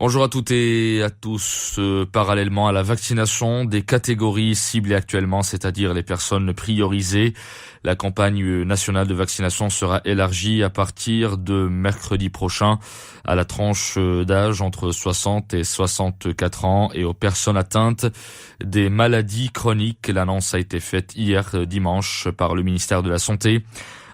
Bonjour à toutes et à tous. Parallèlement à la vaccination des catégories ciblées actuellement, c'est-à-dire les personnes priorisées, la campagne nationale de vaccination sera élargie à partir de mercredi prochain à la tranche d'âge entre 60 et 64 ans et aux personnes atteintes des maladies chroniques. L'annonce a été faite hier dimanche par le ministère de la Santé.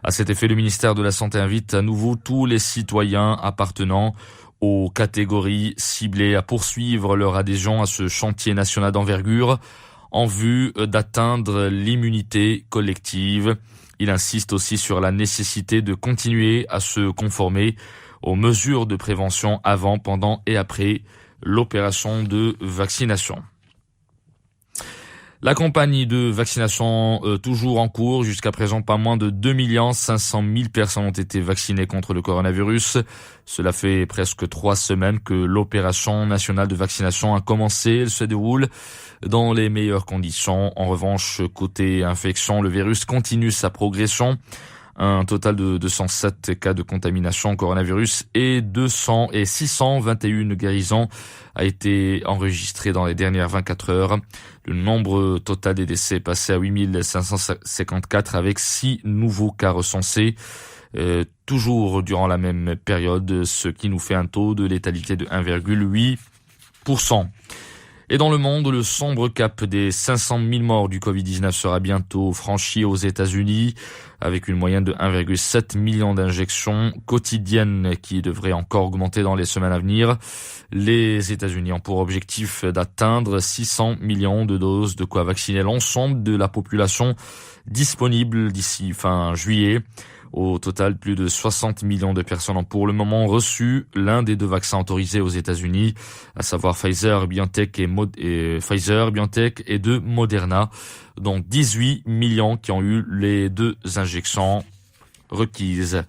À cet effet, le ministère de la Santé invite à nouveau tous les citoyens appartenant aux catégories ciblées à poursuivre leur adhésion à ce chantier national d'envergure en vue d'atteindre l'immunité collective. Il insiste aussi sur la nécessité de continuer à se conformer aux mesures de prévention avant, pendant et après l'opération de vaccination. La campagne de vaccination toujours en cours. Jusqu'à présent, pas moins de 2 500 000 personnes ont été vaccinées contre le coronavirus. Cela fait presque 3 semaines que l'opération nationale de vaccination a commencé. Elle se déroule dans les meilleures conditions. En revanche, côté infection, le virus continue sa progression. Un total de 207 cas de contamination au coronavirus et 621 guérisons a été enregistré dans les dernières 24 heures. Le nombre total des décès est passé à 8 554 avec 6 nouveaux cas recensés, toujours durant la même période, ce qui nous fait un taux de létalité de 1,8%. Et dans le monde, le sombre cap des 500 000 morts du Covid-19 sera bientôt franchi aux États-Unis, avec une moyenne de 1,7 million d'injections quotidiennes qui devrait encore augmenter dans les semaines à venir. Les États-Unis ont pour objectif d'atteindre 600 millions de doses, de quoi vacciner l'ensemble de la population disponible d'ici fin juillet. Au total, plus de 60 millions de personnes ont pour le moment reçu l'un des 2 vaccins autorisés aux États-Unis, à savoir Pfizer, BioNTech et de Moderna, dont 18 millions qui ont eu les 2 injections requises.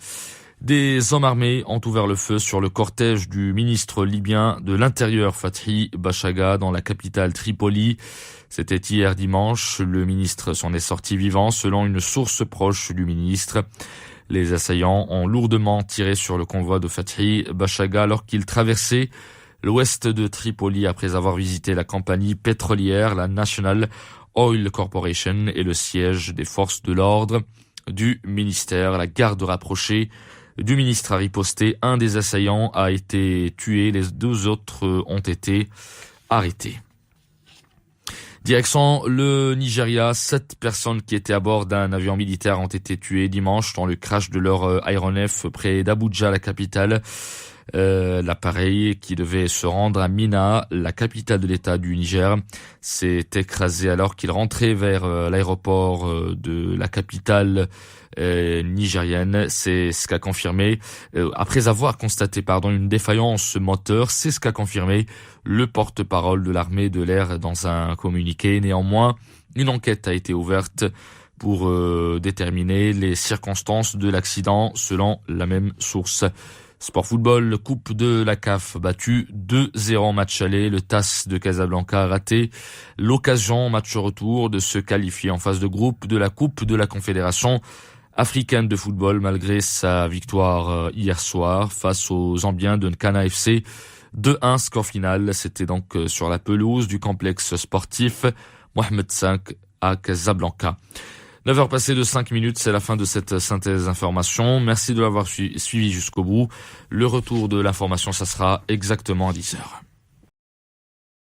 Des hommes armés ont ouvert le feu sur le cortège du ministre libyen de l'Intérieur Fathi Bashagha dans la capitale Tripoli. C'était hier dimanche. Le ministre s'en est sorti vivant selon une source proche du ministre. Les assaillants ont lourdement tiré sur le convoi de Fathi Bashagha alors qu'il traversait l'ouest de Tripoli après avoir visité la compagnie pétrolière, la National Oil Corporation, et le siège des forces de l'ordre du ministère. La garde rapprochée du ministre a riposté. Un des assaillants a été tué, les 2 autres ont été arrêtés. Direction le Nigeria, 7 personnes qui étaient à bord d'un avion militaire ont été tuées dimanche dans le crash de leur aéronef près d'Abuja, la capitale. L'appareil qui devait se rendre à Minna, la capitale de l'État du Niger, s'est écrasé alors qu'il rentrait vers l'aéroport de la capitale nigérienne. C'est ce qu'a confirmé, après avoir constaté une défaillance moteur, c'est ce qu'a confirmé le porte-parole de l'armée de l'air dans un communiqué. Néanmoins, une enquête a été ouverte pour déterminer les circonstances de l'accident selon la même source. Sport football, coupe de la CAF battu 2-0 match aller. Le TAS de Casablanca a raté l'occasion match retour de se qualifier en phase de groupe de la Coupe de la Confédération africaine de football malgré sa victoire hier soir face aux Zambiens de Nkana FC. 2-1 score final. C'était donc sur la pelouse du complexe sportif Mohamed V à Casablanca. 9h passées de 5 minutes, c'est la fin de cette synthèse d'information. Merci de l'avoir suivi jusqu'au bout. Le retour de l'information, ça sera exactement à 10h.